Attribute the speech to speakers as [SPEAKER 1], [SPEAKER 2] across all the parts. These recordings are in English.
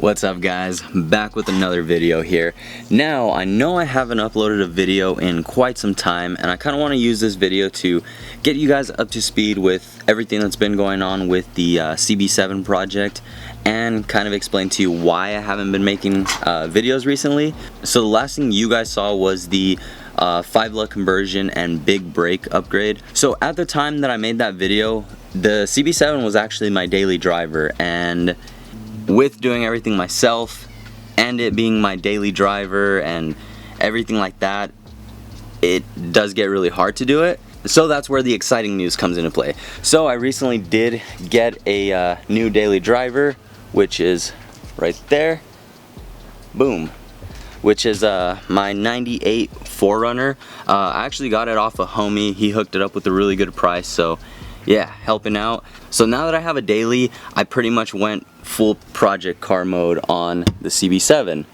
[SPEAKER 1] What's up guys, back with another video here. Now I know I haven't uploaded a video in quite some time, and I kind of want to use this video to get you guys up to speed with everything that's been going on with the CB7 project, and kind of explain to you why I haven't been making videos recently. So the last thing you guys saw was the 5-lug conversion and big brake upgrade. So at the time that I made that video, the CB7 was actually my daily driver, and with doing everything myself and it being my daily driver and everything like that, it does get really hard to do it. So that's where the exciting news comes into play. So I recently did get a new daily driver, which is right there. Boom. Which is my 98 4Runner. I actually got it off a homie. He hooked it up with a really good price, so yeah, helping out. So now that I have a daily, I pretty much went full project car mode on the CB7.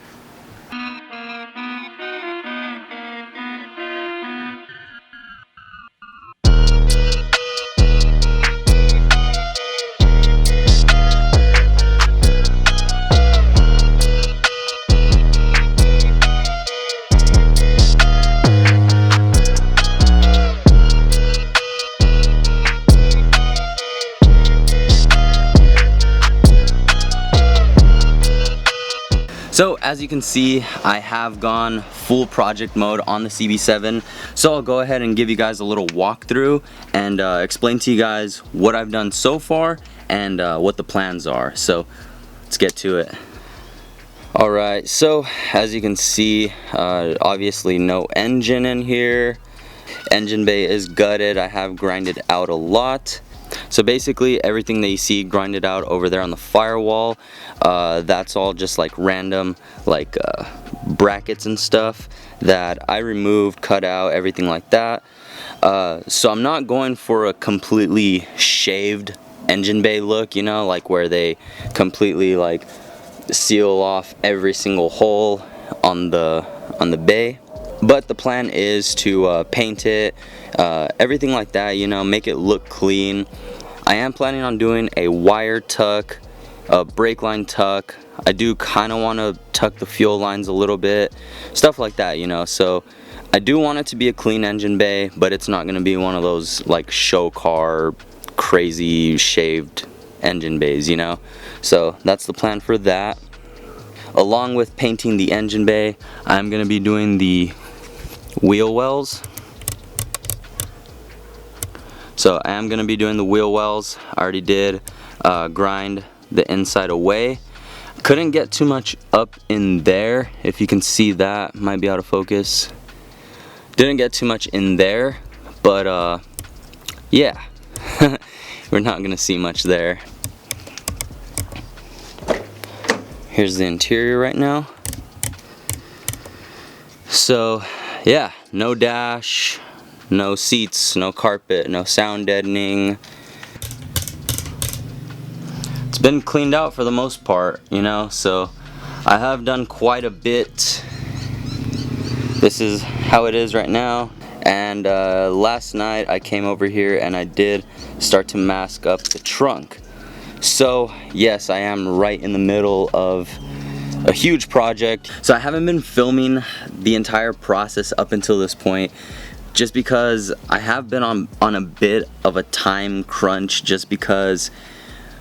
[SPEAKER 1] So as you can see, I have gone full project mode on the CB7. So I'll go ahead and give you guys a little walkthrough and explain to you guys what I've done so far and what the plans are. So let's get to it. Alright, so as you can see, obviously no engine in here. Engine bay is gutted. I have grinded out a lot. So basically everything that you see grinded out over there on the firewall, that's all just like random like brackets and stuff that I removed, cut out, everything like that. So I'm not going for a completely shaved engine bay look, you know, like where they completely like seal off every single hole on the bay. But the plan is to paint it, everything like that, you know, make it look clean. I am planning on doing a wire tuck, a brake line tuck. I do kind of want to tuck the fuel lines a little bit, stuff like that, you know. So I do want it to be a clean engine bay, but it's not going to be one of those like show car crazy shaved engine bays, you know. So that's the plan for that. Along with painting the engine bay, I'm going to be doing the wheel wells. So I am going to be doing the wheel wells. I already did grind the inside away. Couldn't get too much up in there. If you can see that, might be out of focus. Didn't get too much in there, but yeah, we're not going to see much there. Here's the interior right now. So yeah, no dash, no seats, no carpet, no sound deadening. It's been cleaned out for the most part, you know, so I have done quite a bit. This is how it is right now. And last night I came over here and I did start to mask up the trunk. So yes, I am right in the middle of a huge project. So I haven't been filming the entire process up until this point, just because I have been on a bit of a time crunch, just because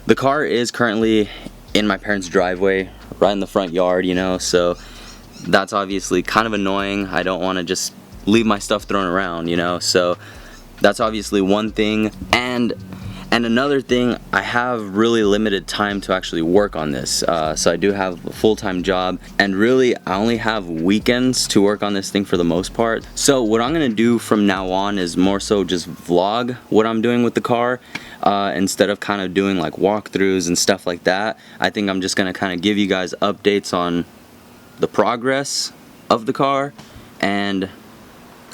[SPEAKER 1] the car is currently in my parents' driveway right in the front yard, you know, so that's obviously kind of annoying. I don't want to just leave my stuff thrown around, you know, so that's obviously one thing. And another thing, I have really limited time to actually work on this. So I do have a full-time job, and really I only have weekends to work on this thing for the most part. So what I'm gonna do from now on is more so just vlog what I'm doing with the car, instead of kind of doing like walkthroughs and stuff like that. I think I'm just gonna kind of give you guys updates on the progress of the car and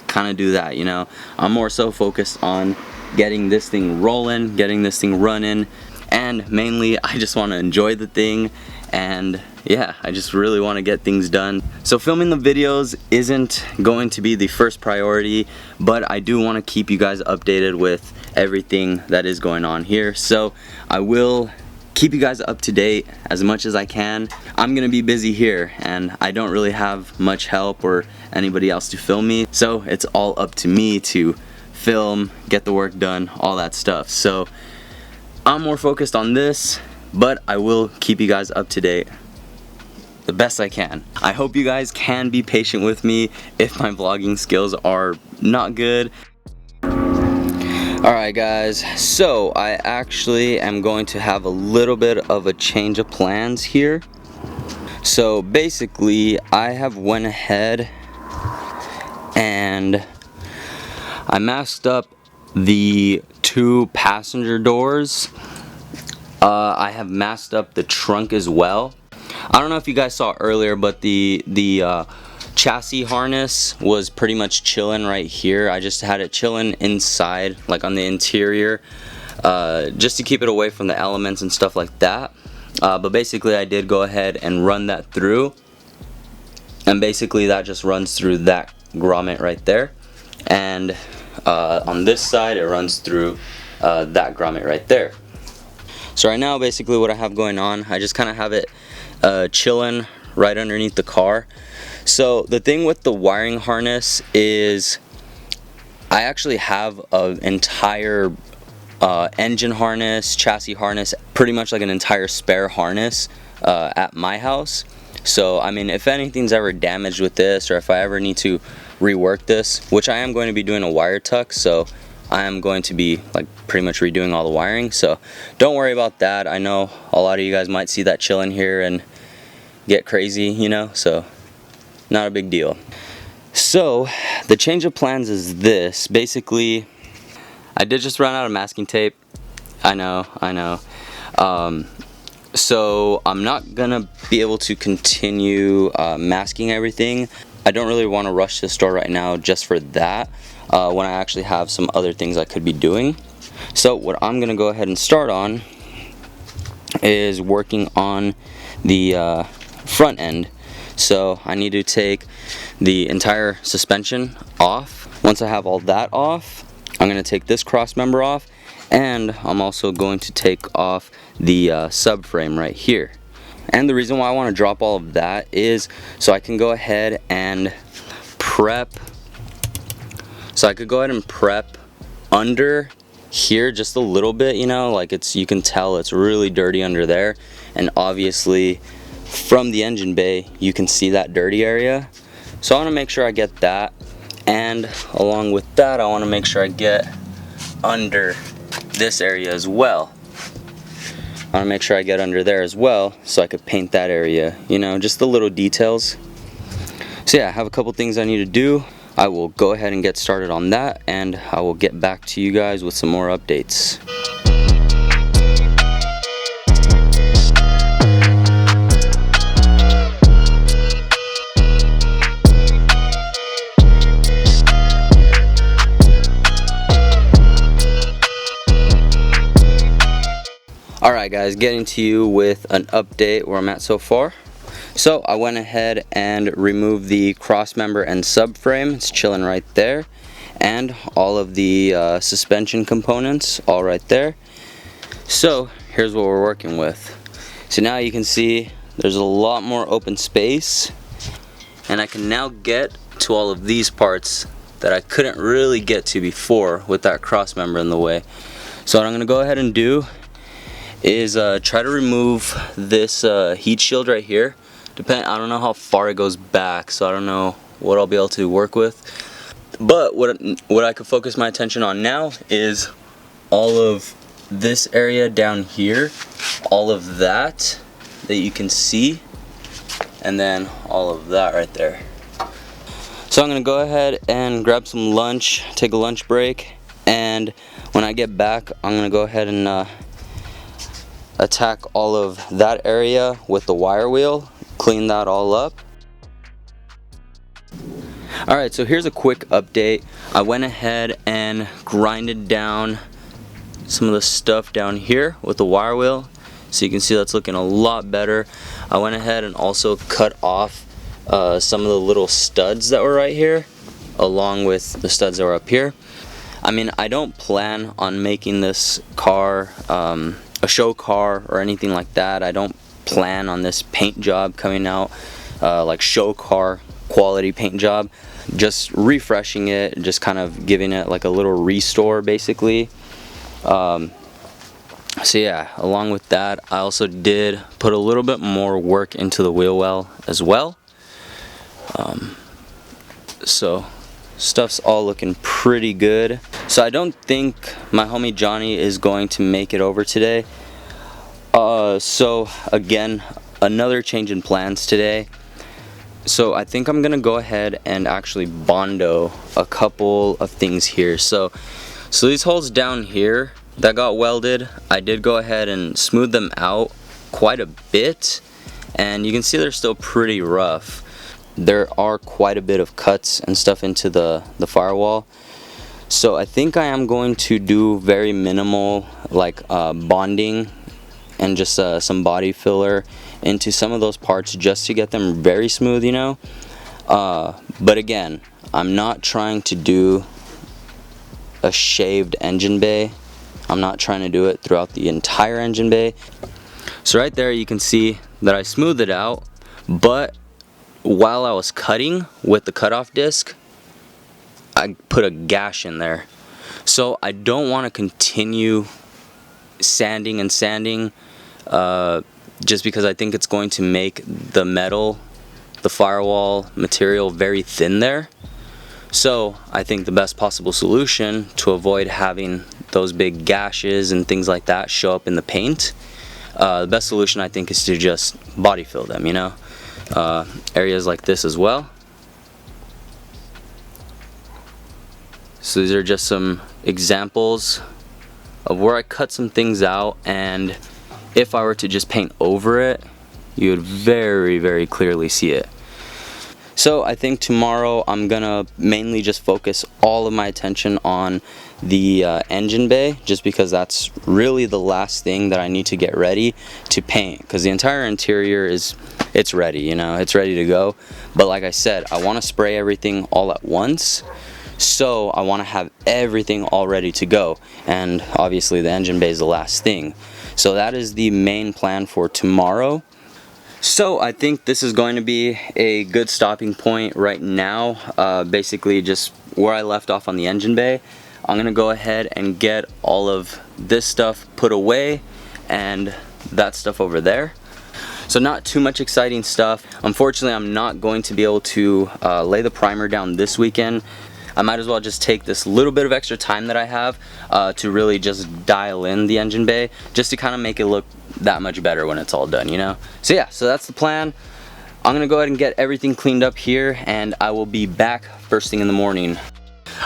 [SPEAKER 1] kind of do that, you know. I'm more so focused on getting this thing rolling, getting this thing running, and mainly I just want to enjoy the thing, and yeah, I just really want to get things done. So filming the videos isn't going to be the first priority, but I do want to keep you guys updated with everything that is going on here. So I will keep you guys up to date as much as I can. I'm gonna be busy here and I don't really have much help or anybody else to film me, so it's all up to me to film, get the work done, all that stuff. So I'm more focused on this, but I will keep you guys up to date the best I can. I hope you guys can be patient with me if my vlogging skills are not good. Alright guys, so I actually am going to have a little bit of a change of plans here. So basically I have went ahead and I masked up the 2 passenger doors. I have masked up the trunk as well. I don't know if you guys saw earlier, but the chassis harness was pretty much chilling right here. I just had it chilling inside, like on the interior, just to keep it away from the elements and stuff like that. But basically I did go ahead and run that through, and basically that just runs through that grommet right there, and on this side it runs through that grommet right there. So right now basically what I have going on, I just kind of have it chilling right underneath the car. So the thing with the wiring harness is I actually have an entire engine harness, chassis harness, pretty much like an entire spare harness at my house. So I mean, if anything's ever damaged with this, or if I ever need to rework this, which I am going to be doing a wire tuck, so I am going to be like pretty much redoing all the wiring, so don't worry about that. I know a lot of you guys might see that chilling here and get crazy, you know, so not a big deal. So the change of plans is this. Basically I did just run out of masking tape. I know. So I'm not gonna be able to continue masking everything. I don't really want to rush to the store right now just for that, when I actually have some other things I could be doing. So what I'm gonna go ahead and start on is working on the front end. So I need to take the entire suspension off. Once I have all that off, I'm going to take this cross member off, and I'm also going to take off the subframe right here. And the reason why I want to drop all of that is so I can go ahead and prep. So I could go ahead and prep under here just a little bit, you know, like you can tell it's really dirty under there, and obviously from the engine bay you can see that dirty area. So I want to make sure I get that, and along with that I want to make sure I get under this area as well. I want to make sure I get under there as well so I could paint that area, you know, just the little details. So yeah, I have a couple things I need to do. I will go ahead and get started on that, and I will get back to you guys with some more updates. Alright guys, getting to you with an update where I'm at so far. So I went ahead and removed the cross member and subframe. It's chilling right there, and all of the suspension components all right there. So here's what we're working with. So now you can see there's a lot more open space, and I can now get to all of these parts that I couldn't really get to before with that cross member in the way. So what I'm gonna go ahead and do is try to remove this heat shield right here. I don't know how far it goes back, so I don't know what I'll be able to work with. But what I could focus my attention on now is all of this area down here, all of that you can see, and then all of that right there. So I'm gonna go ahead and grab some lunch, take a lunch break, and when I get back I'm gonna go ahead and attack all of that area with the wire wheel, clean that all up. Alright, so here's a quick update. I went ahead and grinded down some of the stuff down here with the wire wheel, so you can see that's looking a lot better. I went ahead and also cut off some of the little studs that were right here, along with the studs that were up here. I mean, I don't plan on making this car a show car or anything like that. I don't plan on this paint job coming out like show car quality paint job. Just refreshing it, just kind of giving it like a little restore basically. So yeah, along with that, I also did put a little bit more work into the wheel well as well. So stuff's all looking pretty good. So I don't think my homie Johnny is going to make it over today. So again, another change in plans today. So I think I'm gonna go ahead and actually bondo a couple of things here. So these holes down here that got welded, I did go ahead and smooth them out quite a bit, and you can see they're still pretty rough. There are quite a bit of cuts and stuff into the firewall. So I think I am going to do very minimal like bonding and just some body filler into some of those parts just to get them very smooth, you know. But again, I'm not trying to do a shaved engine bay. I'm not trying to do it throughout the entire engine bay. So right there you can see that I smoothed it out, but while I was cutting with the cutoff disc, I put a gash in there. So I don't want to continue sanding and sanding just because I think it's going to make the metal, the firewall material very thin there. So I think the best possible solution to avoid having those big gashes and things like that show up in the paint, the best solution I think is to just body fill them, you know. Areas like this as well. So these are just some examples of where I cut some things out, and if I were to just paint over it, you would very, very clearly see it. So I think tomorrow I'm gonna mainly just focus all of my attention on the engine bay, just because that's really the last thing that I need to get ready to paint, because the entire interior it's ready, you know, it's ready to go. But like I said, I want to spray everything all at once, so I want to have everything all ready to go, and obviously the engine bay is the last thing. So that is the main plan for tomorrow. So I think this is going to be a good stopping point right now. Basically just where I left off on the engine bay. I'm gonna go ahead and get all of this stuff put away and that stuff over there. So not too much exciting stuff. Unfortunately, I'm not going to be able to lay the primer down this weekend. I might as well just take this little bit of extra time that I have to really just dial in the engine bay, just to kind of make it look that much better when it's all done, you know. So yeah, so that's the plan. I'm gonna go ahead and get everything cleaned up here, and I will be back first thing in the morning.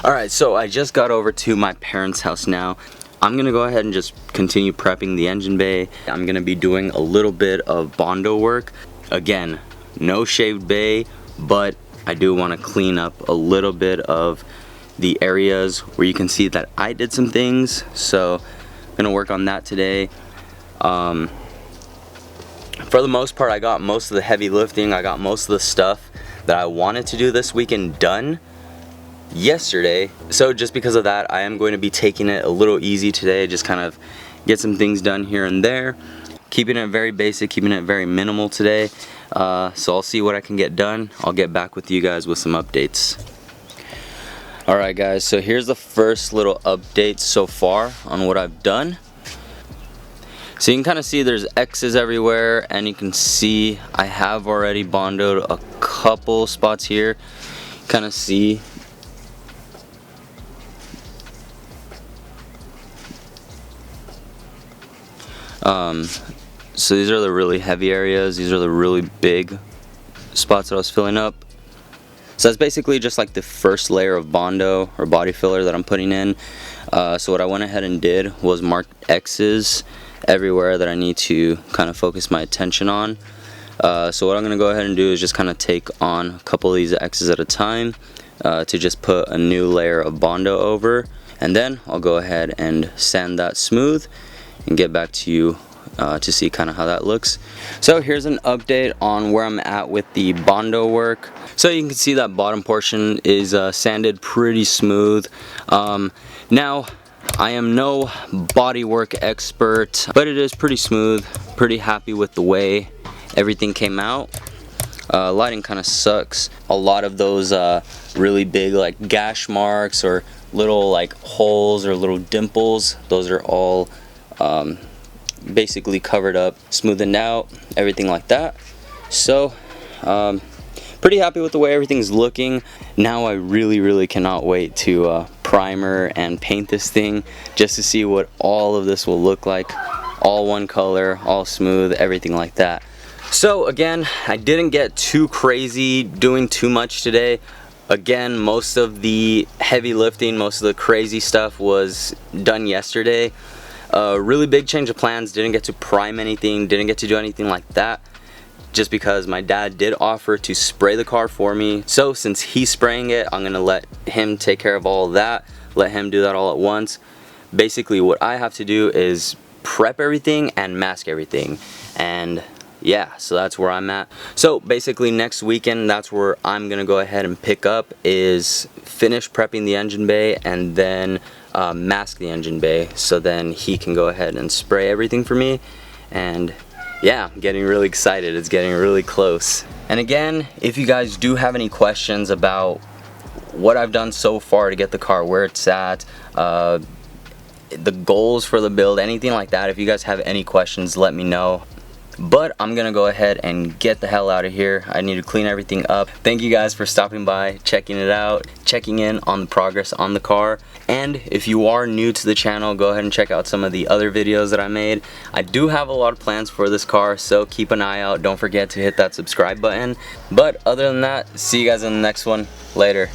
[SPEAKER 1] Alright, so I just got over to my parents' house now. I'm gonna go ahead and just continue prepping the engine bay. I'm gonna be doing a little bit of bondo work. Again, no shaved bay, but I do want to clean up a little bit of the areas where you can see that I did some things. So I'm gonna work on that today. For the most part, I got most of the heavy lifting. I got most of the stuff that I wanted to do this weekend done yesterday. So just because of that, I am going to be taking it a little easy today, just kind of get some things done here and there, keeping it very basic, keeping it very minimal today. So I'll see what I can get done. I'll get back with you guys with some updates. Alright guys, so here's the first little update so far on what I've done. So you can kind of see there's X's everywhere, and you can see I have already bondoed a couple spots here. Kind of see. So these are the really heavy areas. These are the really big spots that I was filling up. So that's basically just like the first layer of bondo or body filler that I'm putting in. So what I went ahead and did was mark X's everywhere that I need to kind of focus my attention on. So what I'm going to go ahead and do is just kind of take on a couple of these X's at a time to just put a new layer of bondo over, and then I'll go ahead and sand that smooth and get back to you to see kind of how that looks. So here's an update on where I'm at with the bondo work. So you can see that bottom portion is sanded pretty smooth. Now I am no bodywork expert, but it is pretty smooth. Pretty happy with the way everything came out. Lighting kind of sucks. A lot of those really big like gash marks or little like holes or little dimples, those are all basically covered up, smoothened out, everything like that. So pretty happy with the way everything's looking. Now I really cannot wait to primer and paint this thing just to see what all of this will look like. All one color, all smooth, everything like that. So again, I didn't get too crazy doing too much today. Again, most of the heavy lifting, most of the crazy stuff was done yesterday. Really big change of plans, didn't get to prime anything, didn't get to do anything like that, just because my dad did offer to spray the car for me. So since he's spraying it, I'm gonna let him take care of all of that, let him do that all at once. Basically what I have to do is prep everything and mask everything, and yeah, so that's where I'm at. So basically next weekend, that's where I'm gonna go ahead and pick up, is finish prepping the engine bay and then mask the engine bay, so then he can go ahead and spray everything for me. And yeah, I'm getting really excited. It's getting really close. And again, if you guys do have any questions about what I've done so far to get the car where it's at, the goals for the build, anything like that, if you guys have any questions, let me know. But I'm gonna go ahead and get the hell out of here. I need to clean everything up. Thank you guys for stopping by, checking it out, checking in on the progress on the car. And if you are new to the channel, go ahead and check out some of the other videos that I made. I do have a lot of plans for this car, so keep an eye out. Don't forget to hit that subscribe button. But other than that, see you guys in the next one. Later.